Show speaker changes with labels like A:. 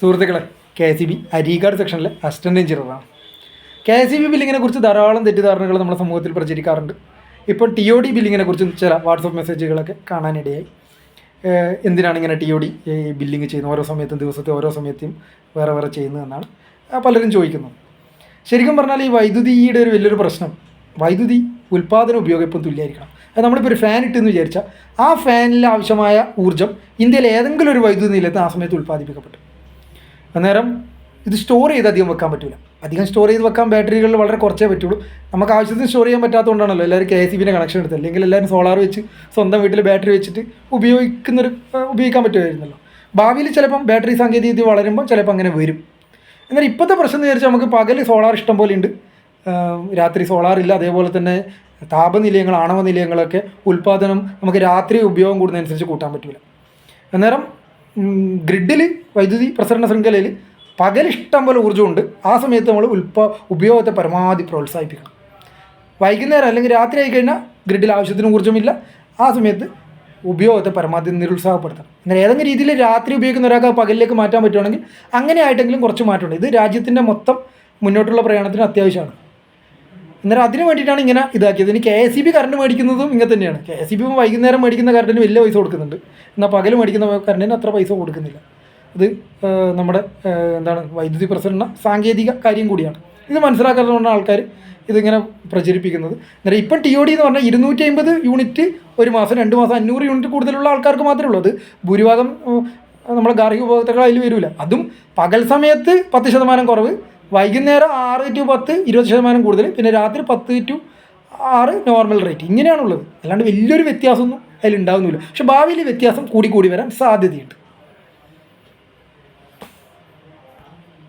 A: സുഹൃത്തുക്കളെ, KCB Areekkad സെക്ഷനിലെ assistant എഞ്ചിനീയറാണ്. KCB ബില്ലിങ്ങിനെ കുറിച്ച് ധാരാളം തെറ്റിദ്ധാരണകൾ നമ്മുടെ സമൂഹത്തിൽ പ്രചരിക്കാറുണ്ട്. ഇപ്പോൾ TOD ബില്ലിങ്ങിനെ കുറിച്ച് ചില വാട്സപ്പ് മെസ്സേജുകളൊക്കെ കാണാനിടയായി. എന്തിനാണ് ഇങ്ങനെ TOD ബില്ലിങ് ചെയ്യുന്നത്, ഓരോ സമയത്തും ദിവസത്തെ ഓരോ സമയത്തും വേറെ വേറെ ചെയ്യുന്നതെന്നാണ് പലരും ചോദിക്കുന്നത്. ശരിക്കും പറഞ്ഞാൽ ഈ വൈദ്യുതിയുടെ ഒരു വലിയൊരു പ്രശ്നം, വൈദ്യുതി ഉൽപ്പാദന ഉപയോഗം ഇപ്പം തുല്യമായിരിക്കണം. അത് നമ്മളിപ്പോൾ ഒരു ഫാൻ ഇട്ടെന്ന് വിചാരിച്ചാൽ ആ ഫാനിൽ ആവശ്യമായ ഊർജ്ജം ഇന്ത്യയിൽ ഏതെങ്കിലും ഒരു വൈദ്യുതി നിലയത്ത് ആ സമയത്ത് ഉൽപ്പാദിപ്പിക്കപ്പെട്ടു. അന്നേരം ഇത് സ്റ്റോർ ചെയ്ത് അധികം വെക്കാൻ പറ്റില്ല. അധികം സ്റ്റോർ ചെയ്ത് വെക്കാൻ ബാറ്ററികളിൽ വളരെ കുറച്ചേ പറ്റുള്ളൂ. നമുക്ക് ആവശ്യത്തിന് സ്റ്റോർ ചെയ്യാൻ പറ്റാത്തതുകൊണ്ടാണല്ലോ എല്ലാവരും KCBൻ്റെ കണക്ഷൻ എടുത്തത്. അല്ലെങ്കിൽ എല്ലാവരും സോളാർ വെച്ച് സ്വന്തം വീട്ടിൽ ബാറ്ററി വെച്ചിട്ട് ഉപയോഗിക്കാൻ പറ്റുമായിരുന്നല്ലോ. ഭാവിയിൽ ചിലപ്പം ബാറ്ററി സാങ്കേതികവിദ്യ വളരുമ്പോൾ ചിലപ്പോൾ അങ്ങനെ വരും. എന്നാൽ ഇപ്പോഴത്തെ പ്രശ്നം എന്ന് വിചാരിച്ചാൽ നമുക്ക് പകൽ സോളാർ ഇഷ്ടം പോലെ ഉണ്ട്, രാത്രി സോളാർ ഇല്ല. അതേപോലെ തന്നെ താപനിലയങ്ങൾ, ആണവ നിലയങ്ങളൊക്കെ ഉൽപ്പാദനം നമുക്ക് രാത്രി ഉപയോഗം കൂടുന്നതനുസരിച്ച് കൂട്ടാൻ പറ്റില്ല. അന്നേരം ഗ്രിഡിൽ വൈദ്യുതി പ്രസരണ ശൃംഖലയിൽ പകൽ ഇഷ്ടം പോലെ ഊർജ്ജമുണ്ട്. ആ സമയത്ത് നമ്മൾ ഉപയോഗത്തെ പരമാവധി പ്രോത്സാഹിപ്പിക്കണം. വൈകുന്നേരം അല്ലെങ്കിൽ രാത്രി ആയിക്കഴിഞ്ഞാൽ ഗ്രിഡിൽ ആവശ്യത്തിന് ഊർജ്ജമില്ല. ആ സമയത്ത് ഉപയോഗത്തെ പരമാവധി നിരുത്സാഹപ്പെടുത്തണം. അങ്ങനെ ഏതെങ്കിലും രീതിയിൽ രാത്രി ഉപയോഗിക്കുന്ന ഒരാൾക്ക് പകലിലേക്ക് മാറ്റാൻ പറ്റുവാണെങ്കിൽ അങ്ങനെ ആയിട്ടെങ്കിലും കുറച്ച് മാറ്റമുണ്ട്. ഇത് രാജ്യത്തിൻ്റെ മൊത്തം മുന്നോട്ടുള്ള പ്രയാണത്തിന് അത്യാവശ്യമാണ്. അന്നേരം അതിന് വേണ്ടിയിട്ടാണ് ഇങ്ങനെ ഇതാക്കിയത്. ഇനി KCB കറണ്ട് മേടിക്കുന്നതും ഇങ്ങനെ തന്നെയാണ്. KCB വൈകുന്നേരം മേടിക്കുന്ന കറണ്ടിന് വലിയ പൈസ കൊടുക്കുന്നുണ്ട്, എന്നാൽ പകൽ മേടിക്കുന്ന കറണ്ടിന് അത്ര പൈസ കൊടുക്കുന്നില്ല. ഇത് നമ്മുടെ വൈദ്യുതി പ്രസരണ സാങ്കേതിക കാര്യം കൂടിയാണ്. ഇത് മനസ്സിലാക്കാത്തതുകൊണ്ടാണ് ആൾക്കാർ ഇതിങ്ങനെ പ്രചരിപ്പിക്കുന്നത്. അന്നേരം ഇപ്പം TOD എന്ന് പറഞ്ഞാൽ 250 യൂണിറ്റ് ഒരു മാസം, 2 മാസം 500 യൂണിറ്റ് കൂടുതലുള്ള ആൾക്കാർക്ക് മാത്രമേ ഉള്ളൂ. അത് ഭൂരിഭാഗം നമ്മളെ ഗാർഹിക ഉപഭോക്താക്കൾ അതിൽ വരില്ല. അതും പകൽ സമയത്ത് 10% കുറവ്, വൈകുന്നേരം 6 to 10 20% കൂടുതൽ, പിന്നെ രാത്രി 10 to 6 നോർമൽ റേറ്റ്. ഇങ്ങനെയാണുള്ളത്. അല്ലാണ്ട് വലിയൊരു വ്യത്യാസമൊന്നും അതിലുണ്ടാകുന്നില്ല. പക്ഷെ ഭാവിയിൽ വ്യത്യാസം കൂടി വരാൻ സാധ്യതയുണ്ട്.